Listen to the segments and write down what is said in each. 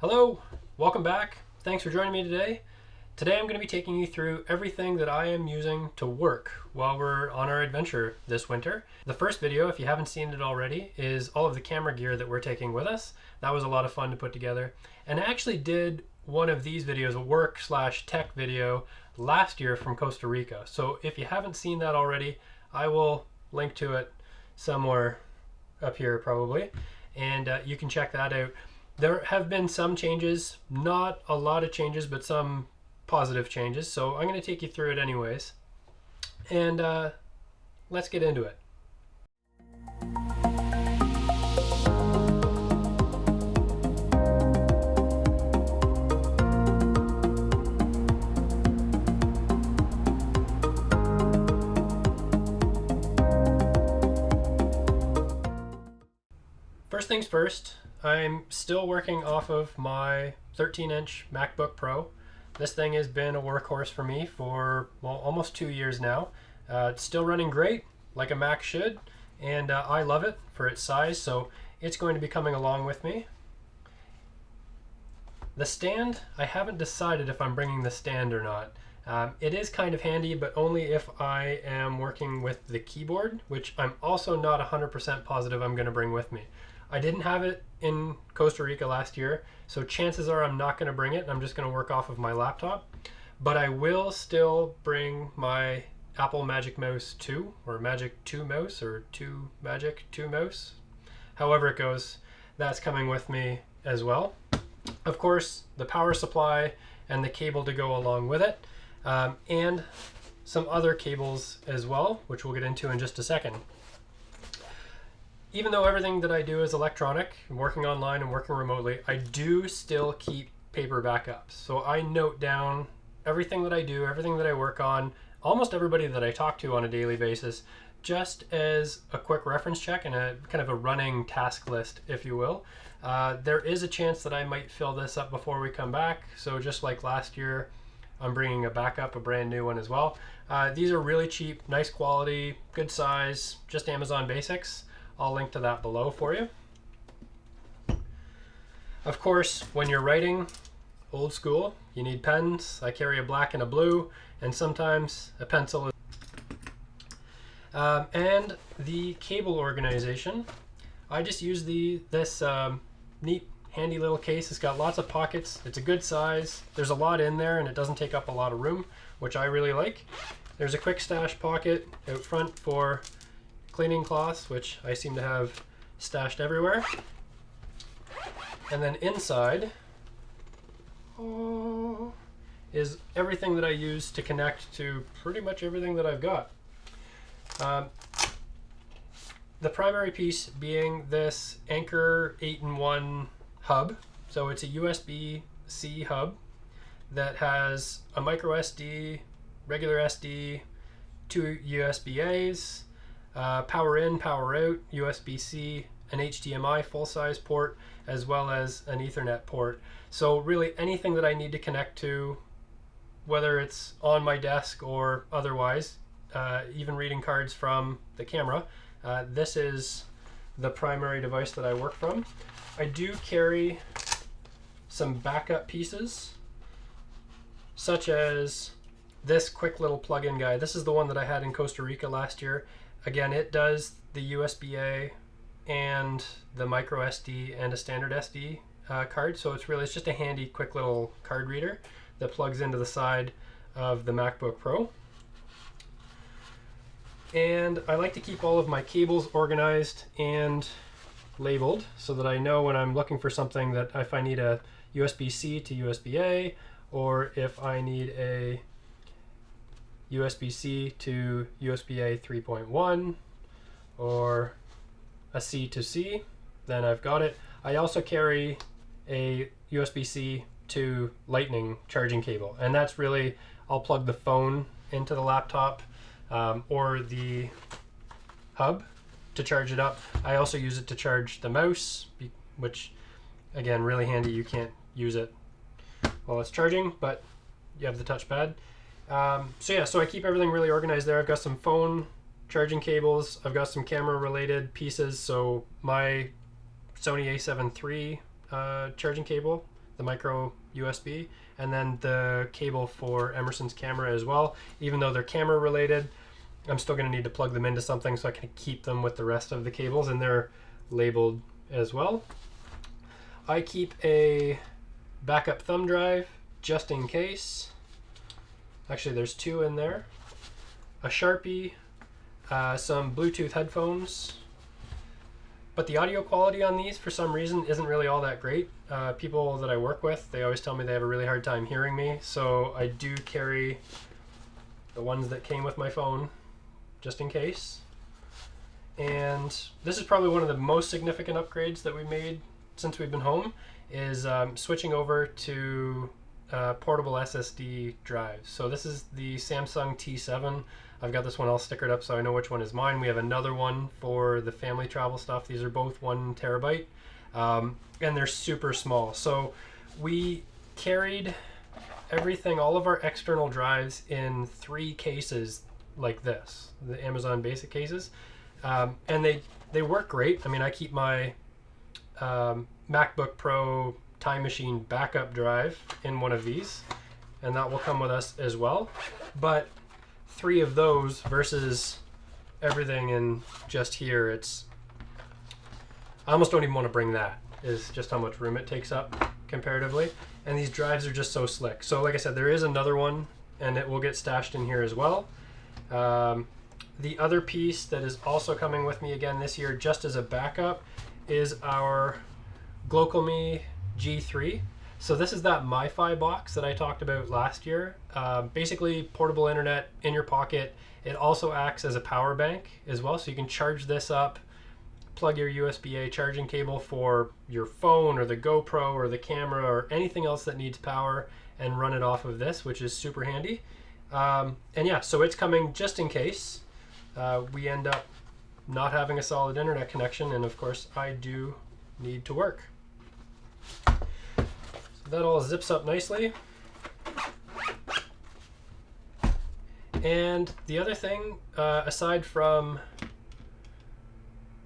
Hello, welcome back. Thanks for joining me today. Today I'm going to be taking you through everything that I am using to work while we're on our adventure this winter. The first video, if you haven't seen it already, is all of the camera gear that we're taking with us. That was a lot of fun to put together. And I actually did one of these videos, a work/tech video, last year from Costa Rica. So if you haven't seen that already, I will link to it somewhere up here probably. And you can check that out. There have been some changes, not a lot of changes, but some positive changes. So I'm going to take you through it anyways. And let's get into it. First things first, I'm still working off of my 13-inch MacBook Pro. This thing has been a workhorse for me for, well, almost 2 years now. It's still running great, like a Mac should, and I love it for its size, so it's going to be coming along with me. The stand, I haven't decided if I'm bringing the stand or not. It is kind of handy, but only if I am working with the keyboard, which I'm also not 100% positive I'm going to bring with me. I didn't have it in Costa Rica last year, so chances are I'm not going to bring it. I'm just going to work off of my laptop. But I will still bring my Apple Magic Mouse 2, or Magic 2 Mouse, or Magic 2 Mouse. However it goes, that's coming with me as well. Of course, the power supply and the cable to go along with it, and some other cables as well, which we'll get into in just a second. Even though everything that I do is electronic, working online and working remotely, I do still keep paper backups. So I note down everything that I do, everything that I work on, almost everybody that I talk to on a daily basis, just as a quick reference check and a kind of a running task list, if you will. There is a chance that I might fill this up before we come back. So just like last year, I'm bringing a backup, a brand new one as well. These are really cheap, nice quality, good size, just Amazon basics. I'll link to that below for you. Of course, when you're writing old school, you need pens. I carry a black and a blue, and sometimes a pencil. And the cable organization, I just use this neat, handy little case. It's got lots of pockets. It's a good size. There's a lot in there, and it doesn't take up a lot of room, which I really like. There's a quick stash pocket out front for cleaning cloths, which I seem to have stashed everywhere. And then inside is everything that I use to connect to pretty much everything that I've got. The primary piece being this Anker 8-in-1 hub. So it's a USB-C hub that has a micro SD, regular SD, 2 USB-As, power in, power out, USB-C, an HDMI full-size port, as well as an Ethernet port. So really anything that I need to connect to, whether it's on my desk or otherwise, even reading cards from the camera, this is the primary device that I work from. I do carry some backup pieces, such as this quick little plug-in guy. This is the one that I had in Costa Rica last year. Again, it does the USB-A and the micro SD and a standard SD card. So it's just a handy, quick little card reader that plugs into the side of the MacBook Pro. And I like to keep all of my cables organized and labeled so that I know when I'm looking for something, that if I need a USB-C to USB-A, or if I need a USB-C to USB-A 3.1 or a C to C, then I've got it. I also carry a USB-C to Lightning charging cable, and that's really, I'll plug the phone into the laptop or the hub to charge it up. I also use it to charge the mouse, which again, really handy. You can't use it while it's charging, but you have the touchpad. So I keep everything really organized there. I've got some phone charging cables. I've got some camera related pieces. So my Sony a7 III charging cable the micro USB, and then the cable for Emerson's camera as well. Even though they're camera related, I'm still going to need to plug them into something so I can keep them with the rest of the cables, and they're labeled as well. I keep a backup thumb drive just in case. Actually, there's 2 in there. A Sharpie, some Bluetooth headphones. But the audio quality on these, for some reason, isn't really all that great. People that I work with, they always tell me they have a really hard time hearing me, so I do carry the ones that came with my phone, just in case. And this is probably one of the most significant upgrades that we made since we've been home, is switching over to portable SSD drives. So this is the Samsung T7. I've got this one all stickered up so I know which one is mine. We have another one for the family travel stuff. These are both 1 terabyte, and they're super small. So we carried everything, all of our external drives, in 3 cases like this, the Amazon Basic cases, and they work great. I mean, I keep my MacBook Pro Time Machine backup drive in one of these, and that will come with us as well. But 3 of those versus everything in just here, I almost don't even want to bring that, is just how much room it takes up comparatively. And these drives are just so slick. So like I said, there is another one, and it will get stashed in here as well. The other piece that is also coming with me again this year, just as a backup, is our Glocalme G3. So this is that MiFi box that I talked about last year. Basically portable internet in your pocket. It also acts as a power bank as well, so you can charge this up, plug your USB-A charging cable for your phone or the GoPro or the camera or anything else that needs power, and run it off of this, which is super handy. And yeah, so it's coming just in case we end up not having a solid internet connection, and of course I do need to work. So that all zips up nicely. And the other thing, aside from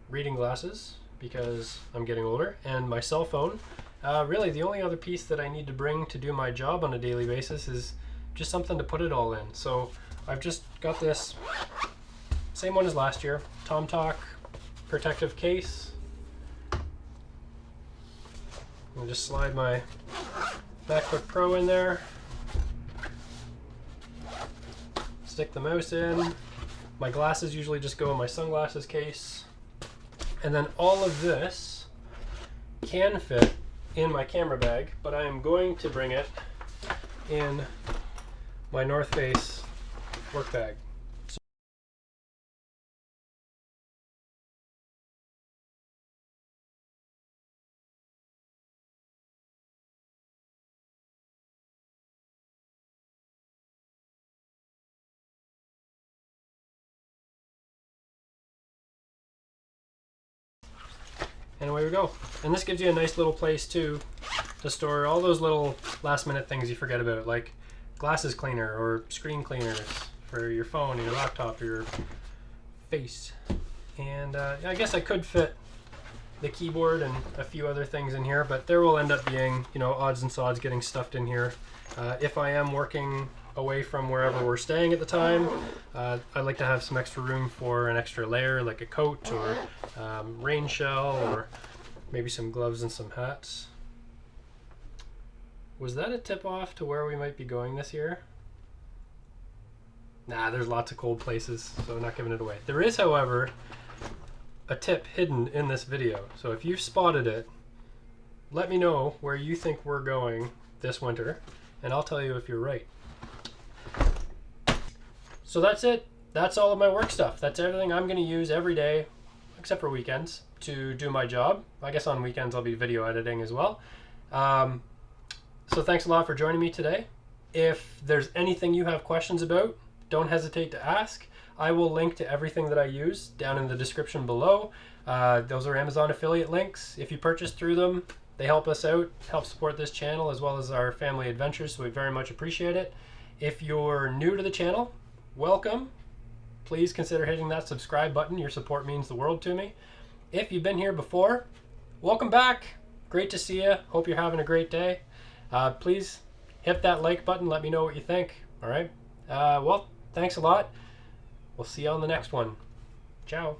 reading glasses, because I'm getting older, and my cell phone, really the only other piece that I need to bring to do my job on a daily basis is just something to put it all in. So I've just got this same one as last year, TomTalk protective case. I'll just slide my MacBook Pro in there, stick the mouse in. My glasses usually just go in my sunglasses case, and then all of this can fit in my camera bag, but I am going to bring it in my North Face work bag. And away we go. And this gives you a nice little place too to store all those little last minute things you forget about, like glasses cleaner or screen cleaners for your phone, your laptop, your face. And I guess I could fit the keyboard and a few other things in here, but there will end up being, you know, odds and sods getting stuffed in here. If I am working away from wherever we're staying at the time, I like to have some extra room for an extra layer, like a coat or rain shell, or maybe some gloves and some hats. Was that a tip off to where we might be going this year? Nah, there's lots of cold places, so I'm not giving it away. There is, however, a tip hidden in this video. So if you've spotted it, let me know where you think we're going this winter, and I'll tell you if you're right. So that's it. That's all of my work stuff. That's everything I'm going to use every day, except for weekends, to do my job. I guess on weekends I'll be video editing as well. So thanks a lot for joining me today. If there's anything you have questions about, don't hesitate to ask. I will link to everything that I use down in the description below. Those are Amazon affiliate links. If you purchase through them, they help us out, help support this channel as well as our family adventures, so we very much appreciate it. If you're new to the channel, welcome. Please consider hitting that subscribe button. Your support means the world to me. If you've been here before, welcome back. great to see you. Hope you're having a great day. Please hit that like button. Let me know what you think. All right. Well, thanks a lot. We'll see you on the next one. Ciao.